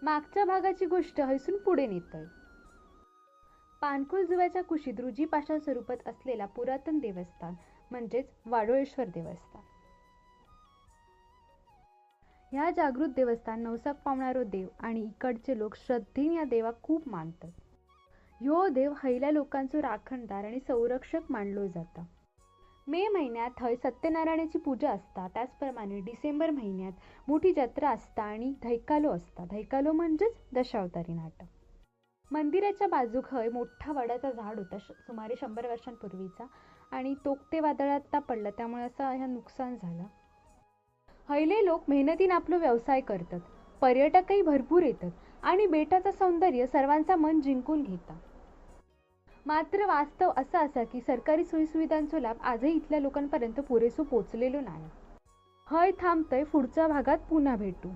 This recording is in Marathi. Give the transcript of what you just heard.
मागच्या भागाची गोष्ट हैसून पुढे नेतोय. पानकुल जुव्याच्या कुशीत रुजी पाषाण स्वरूपात असलेला पुरातन देवस्थान म्हणजेच वाडोळेश्वर देवस्थान. ह्या जागृत देवस्थान नवसाक पावणारो देव आणि इकडचे लोक श्रद्धेन या देवाक खूप मानतात. ह्यो देव हैल्या लोकांचो राखणदार आणि संरक्षक मानलो जाता. मे महिन्यात हय सत्यनारायणाची पूजा असता. त्याचप्रमाणे डिसेंबर महिन्यात मोठी जत्रा असता आणि धैकालो असता. धैकालो म्हणजेच दशावतारी नाटक. मंदिराच्या बाजूक हय मोठा वडाचा झाड होता सुमारे 100 वर्षांपूर्वीचा आणि तोक्ते वादळात पडला त्यामुळे असं ह्या नुकसान झालं. हयले लोक मेहनतीने आपला व्यवसाय करतात. पर्यटकही भरपूर येतात आणि बेटाचं सौंदर्य सर्वांचा मन जिंकून घेतात. मात्र वास्तव असं असा की सरकारी सोयीसुविधांचा लाभ आजही इथल्या लोकांपर्यंत पुरेसो पोचलेलो नाही. हय थांबतोय, पुढच्या भागात पुन्हा भेटू.